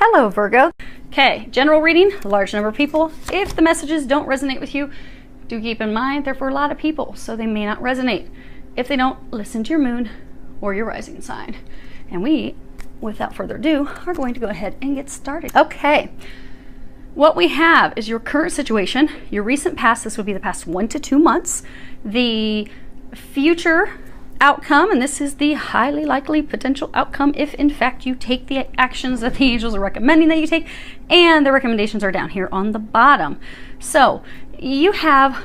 Hello, Virgo. Okay, general reading, a large number of people. If the messages don't resonate with you, do keep in mind they're for a lot of people, so they may not resonate. If they don't, listen to your moon or your rising sign. And we, without further ado, are going to go ahead and get started. Okay, what we have is your current situation, your recent past. This would be the past 1 to 2 months. The future outcome, and this is the highly likely potential outcome if in fact you take the actions that the angels are recommending that you take, and the recommendations are down here on the bottom. So you have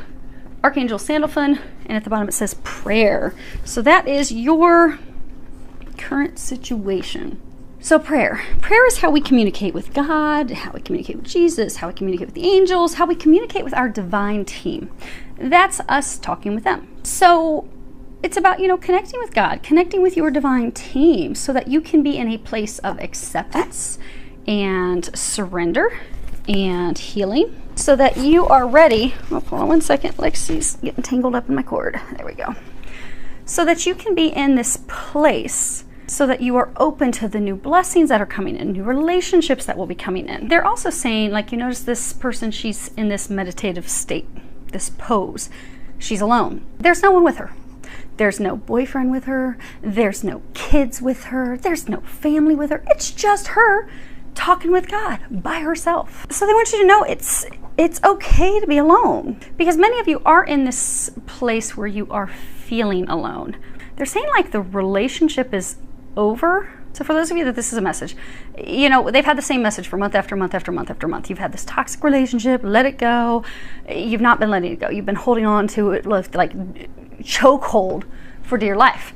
Archangel Sandalphon, and at the bottom it says prayer. So that is your current situation. So prayer is how we communicate with God, how we communicate with Jesus, how we communicate with the angels, how we communicate with our divine team. That's us talking with them. So it's about, connecting with God, connecting with your divine team so that you can be in a place of acceptance and surrender and healing so that you are ready. Oh, hold on one second. Lexi's getting tangled up in my cord. There we go. So that you can be in this place so that you are open to the new blessings that are coming in, new relationships that will be coming in. They're also saying, like, you notice this person, she's in this meditative state, this pose. She's alone. There's no one with her. There's no boyfriend with her. There's no kids with her. There's no family with her. It's just her talking with God by herself. So they want you to know it's okay to be alone, because many of you are in this place where you are feeling alone. They're saying like the relationship is over. So for those of you that this is a message, they've had the same message for month after month after month after month. You've had this toxic relationship, let it go. You've not been letting it go. You've been holding on to it like chokehold for dear life.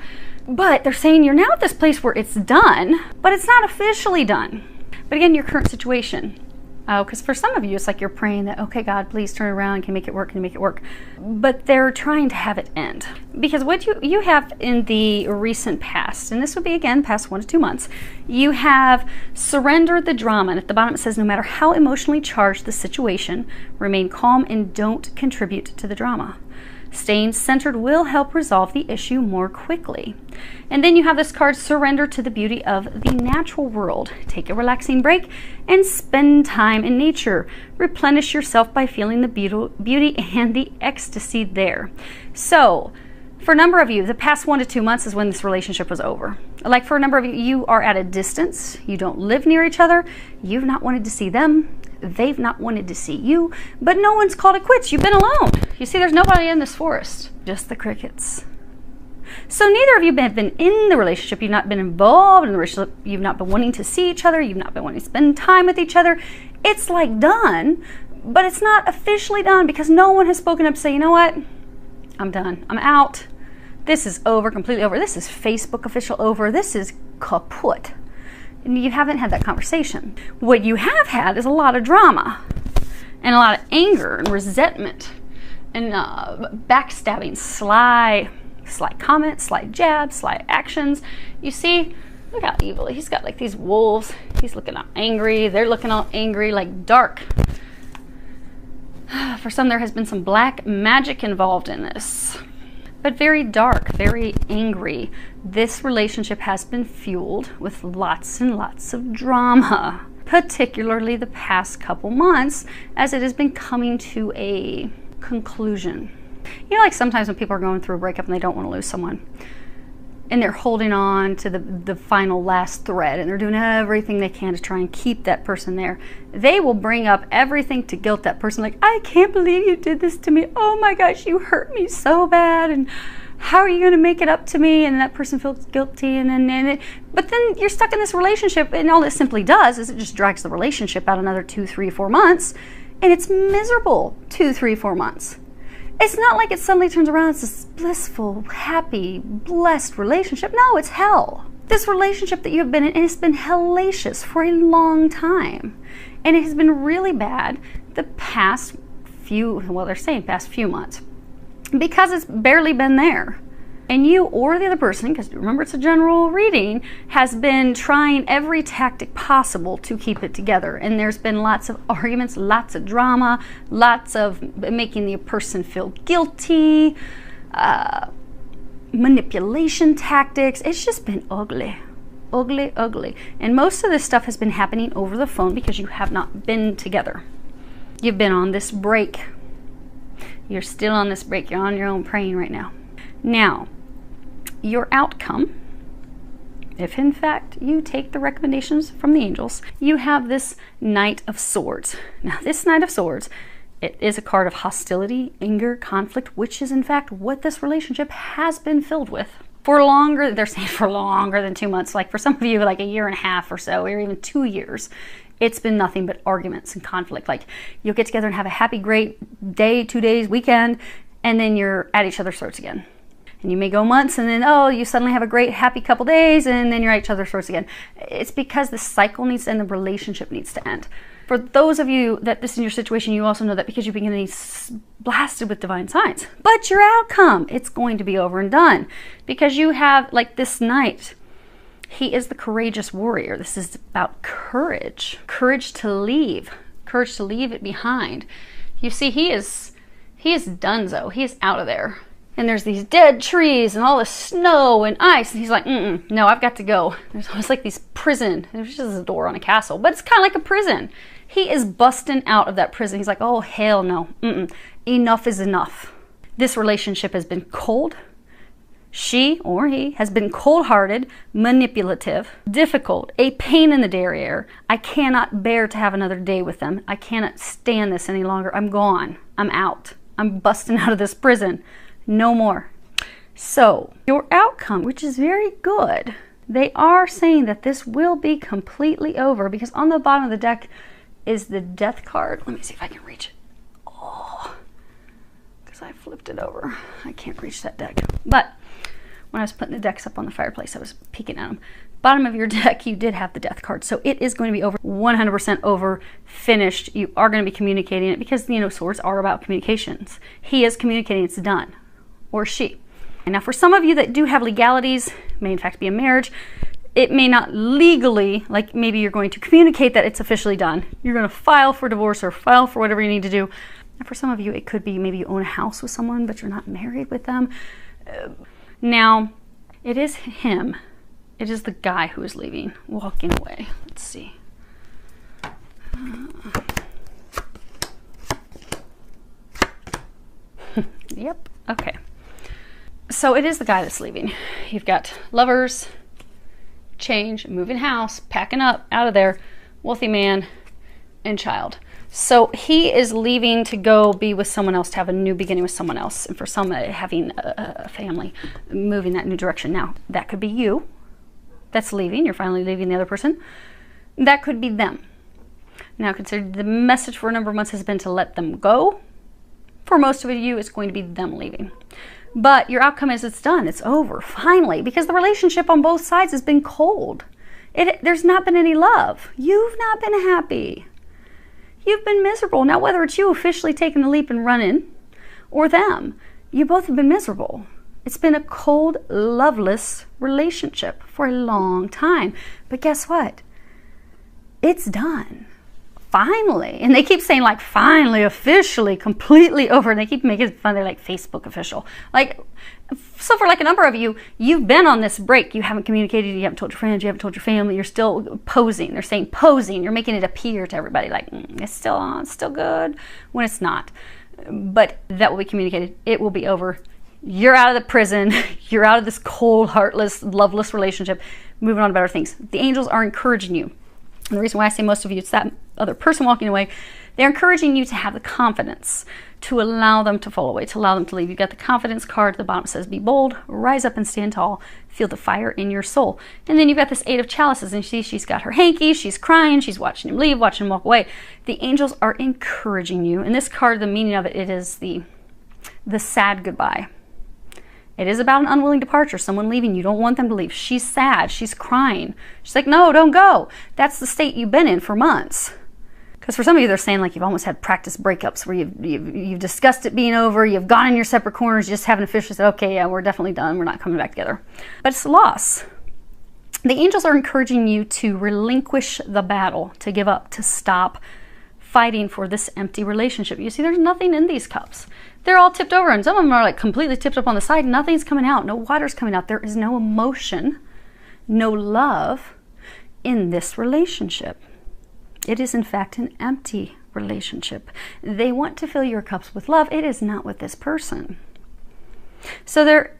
But they're saying you're now at this place where it's done, but it's not officially done. But again, your current situation, because for some of you, it's like you're praying that, okay, God, please turn it around, can you make it work, can you make it work? But they're trying to have it end. Because what you have in the recent past, and this would be, again, past 1 to 2 months, you have surrendered the drama. And at the bottom it says, no matter how emotionally charged the situation, remain calm and don't contribute to the drama. Staying centered will help resolve the issue more quickly. And then you have this card, surrender to the beauty of the natural world. Take a relaxing break and spend time in nature. Replenish yourself by feeling the beauty and the ecstasy there. So for a number of you, the past 1 to 2 months is when this relationship was over. Like for a number of you, you are at a distance. You don't live near each other. You've not wanted to see them. They've not wanted to see you, but no one's called it quits. You've been alone. You see, there's nobody in this forest, just the crickets. So neither of you have been in the relationship. You've not been involved in the relationship. You've not been wanting to see each other. You've not been wanting to spend time with each other. It's like done, but it's not officially done because no one has spoken up to say, you know what? I'm done. I'm out. This is over, completely over. This is Facebook official over. This is kaput. And you haven't had that conversation. What you have had is a lot of drama and a lot of anger and resentment and backstabbing, sly comments, sly jabs, sly actions. You see, look how evil. He's got like these wolves. He's looking all angry. They're looking all angry, like dark. For some, there has been some black magic involved in this. But very dark, very angry. This relationship has been fueled with lots and lots of drama, particularly the past couple months as it has been coming to a conclusion. Like sometimes when people are going through a breakup and they don't want to lose someone, and they're holding on to the final last thread, and they're doing everything they can to try and keep that person there. They will bring up everything to guilt that person, like, I can't believe you did this to me. Oh my gosh, you hurt me so bad, and how are you going to make it up to me? And that person feels guilty, but then you're stuck in this relationship, and all it simply does is it just drags the relationship out another 2, 3, 4 months, and it's miserable 2, 3, 4 months. It's not like it suddenly turns around, it's this blissful, happy, blessed relationship. No, it's hell. This relationship that you've been in, it's been hellacious for a long time. And it has been really bad the past few, well, they're saying past few months, because it's barely been there. And you or the other person, because remember it's a general reading, has been trying every tactic possible to keep it together. And there's been lots of arguments, lots of drama, lots of making the person feel guilty, manipulation tactics. It's just been ugly. ugly, ugly. And most of this stuff has been happening over the phone because you have not been together. You've been on this break. You're still on this break. You're on your own praying right now. Now, your outcome, if in fact you take the recommendations from the angels, you have this Knight of Swords. Now, this Knight of Swords, it is a card of hostility, anger, conflict, which is in fact what this relationship has been filled with. For longer, they're saying for longer than 2 months, like for some of you, like a year and a half or so, or even 2 years, it's been nothing but arguments and conflict. Like you'll get together and have a happy, great day, 2 days, weekend, and then you're at each other's throats again. And you may go months and then, oh, you suddenly have a great, happy couple days and then you're at each other's throats again. It's because the cycle needs to end, the relationship needs to end. For those of you that this is your situation, you also know that because you've been getting blasted with divine signs. But your outcome, it's going to be over and done. Because you have, like this knight, he is the courageous warrior. This is about courage. Courage to leave. Courage to leave it behind. You see, he is donezo. He is out of there. And there's these dead trees and all the snow and ice. And he's like, no, I've got to go. There's almost like these prison. There's just a door on a castle, but it's kind of like a prison. He is busting out of that prison. He's like, oh, hell no. Enough is enough. This relationship has been cold. She or he has been cold-hearted, manipulative, difficult, a pain in the derriere. I cannot bear to have another day with them. I cannot stand this any longer. I'm gone. I'm out. I'm busting out of this prison. No more. So your outcome, which is very good, they are saying that this will be completely over because on the bottom of the deck is the Death card. Let me see if I can reach it. Oh, because I flipped it over. I can't reach that deck. But when I was putting the decks up on the fireplace, I was peeking at them. Bottom of your deck, you did have the Death card. So it is going to be over, 100% over, finished. You are going to be communicating it because, you know, swords are about communications. He is communicating it's done. Or she. And now for some of you that do have legalities, may in fact be a marriage, it may not legally, like maybe you're going to communicate that it's officially done. You're going to file for divorce or file for whatever you need to do. And for some of you, it could be maybe you own a house with someone, but you're not married with them. Now, it is him. It is the guy who is leaving, walking away. Let's see. Yep. Okay. So it is the guy that's leaving. You've got lovers, change, moving house, packing up, out of there, wealthy man, and child. So he is leaving to go be with someone else, to have a new beginning with someone else. And for some, having a family, moving that new direction. Now, that could be you that's leaving. You're finally leaving the other person. That could be them. Now, consider the message for a number of months has been to let them go. For most of you, it's going to be them leaving. But your outcome is it's done. It's over, finally, because the relationship on both sides has been cold. There's not been any love. You've not been happy. You've been miserable. Now, whether it's you officially taking the leap and running or them, you both have been miserable. It's been a cold, loveless relationship for a long time. But guess what? It's done. Finally. And they keep saying like finally, officially, completely over. And they keep making it fun. They're like Facebook official. Like, so for like a number of you, you've been on this break. You haven't communicated. You haven't told your friends. You haven't told your family. You're still posing. They're saying posing. You're making it appear to everybody like it's still on, it's still good, when it's not. But that will be communicated. It will be over. You're out of the prison. You're out of this cold, heartless, loveless relationship. Moving on to better things. The angels are encouraging you. And the reason why I say most of you, it's that other person walking away. They're encouraging you to have the confidence to allow them to fall away, to allow them to leave. You've got the confidence card at the bottom. It says, be bold, rise up and stand tall, feel the fire in your soul. And then you've got this 8 of chalices, and she's got her hanky, she's crying, she's watching him leave, watching him walk away. The angels are encouraging you. And this card, the meaning of it, it is the sad goodbye. It is about an unwilling departure, someone leaving. You don't want them to leave. She's sad. She's crying. She's like, no, don't go. That's the state you've been in for months. Because for some of you, they're saying like you've almost had practice breakups where you've discussed it being over. You've gone in your separate corners. You just haven't officially said, okay, yeah, we're definitely done. We're not coming back together. But it's a loss. The angels are encouraging you to relinquish the battle, to give up, to stop fighting for this empty relationship. You see, there's nothing in these cups. They're all tipped over, and some of them are like completely tipped up on the side. Nothing's coming out. No water's coming out. There is no emotion, no love in this relationship. It is in fact an empty relationship. They want to fill your cups with love. It is not with this person. So their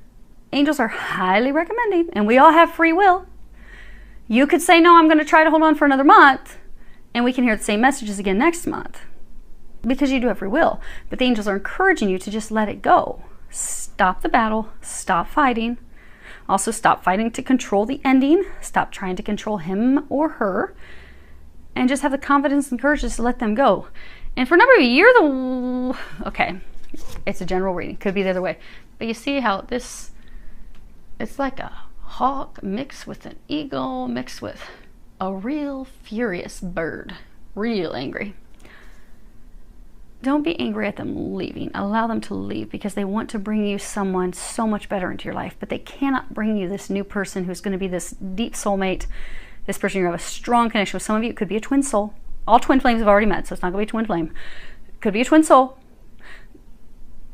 angels are highly recommending, and we all have free will. You could say, no, I'm going to try to hold on for another month, and we can hear the same messages again next month, because you do have free will. But the angels are encouraging you to just let it go. Stop the battle. Stop fighting. Also, stop fighting to control the ending. Stop trying to control him or her. And just have the confidence and courage just to let them go. And for a number of you, you're the... Okay, it's a general reading. Could be the other way. But you see how this... It's like a hawk mixed with an eagle mixed with a real furious bird. Real angry. Don't be angry at them leaving. Allow them to leave, because they want to bring you someone so much better into your life. But they cannot bring you this new person who's going to be this deep soulmate. This person you have a strong connection with. Some of you, it could be a twin soul. All twin flames have already met, so it's not going to be a twin flame. It could be a twin soul.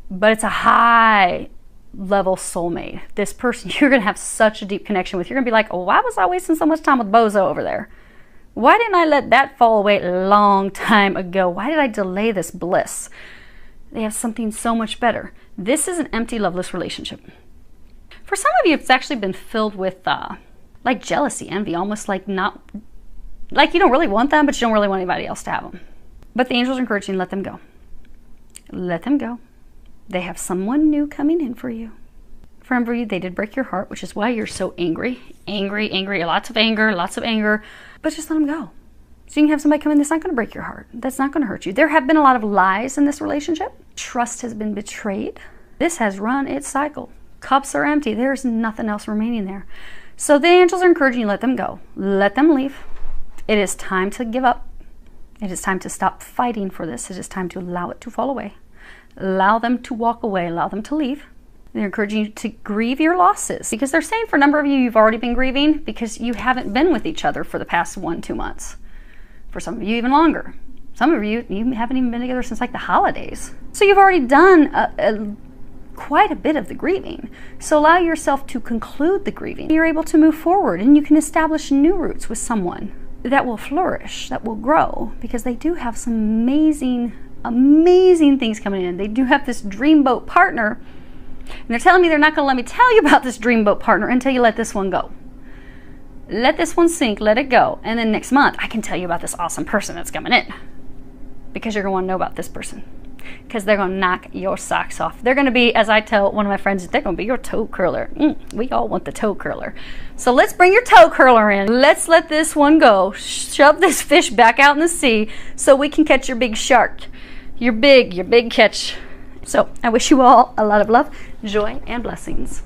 But it's a high level soulmate. This person you're going to have such a deep connection with. You're going to be like, oh, why was I wasting so much time with Bozo over there? Why didn't I let that fall away a long time ago? Why did I delay this bliss? They have something so much better. This is an empty, loveless relationship. For some of you, it's actually been filled with like jealousy, envy, almost like not, like you don't really want them, but you don't really want anybody else to have them. But the angels are encouraging you, let them go. Let them go. They have someone new coming in for you. For some of you, they did break your heart, which is why you're so angry. Angry, lots of anger. But just let them go. So you can have somebody come in that's not going to break your heart. That's not going to hurt you. There have been a lot of lies in this relationship. Trust has been betrayed. This has run its cycle. Cups are empty. There's nothing else remaining there. So the angels are encouraging you, let them go. Let them leave. It is time to give up. It is time to stop fighting for this. It is time to allow it to fall away. Allow them to walk away. Allow them to leave. They're encouraging you to grieve your losses, because they're saying for a number of you, you've already been grieving because you haven't been with each other for the past 1-2 months. For some of you, even longer. Some of you haven't even been together since like the holidays. So you've already done quite a bit of the grieving. So allow yourself to conclude the grieving. You're able to move forward, and you can establish new roots with someone that will flourish, that will grow, because they do have some amazing things coming in. They do have this dreamboat partner. And they're telling me they're not going to let me tell you about this dreamboat partner until you let this one go. Let this one sink, let it go. And then next month, I can tell you about this awesome person that's coming in. Because you're going to want to know about this person. Because they're going to knock your socks off. They're going to be, as I tell one of my friends, they're going to be your toe curler. We all want the toe curler. So let's bring your toe curler in. Let's let this one go. Shove this fish back out in the sea so we can catch your big shark. Your big catch. So I wish you all a lot of love, joy, and blessings.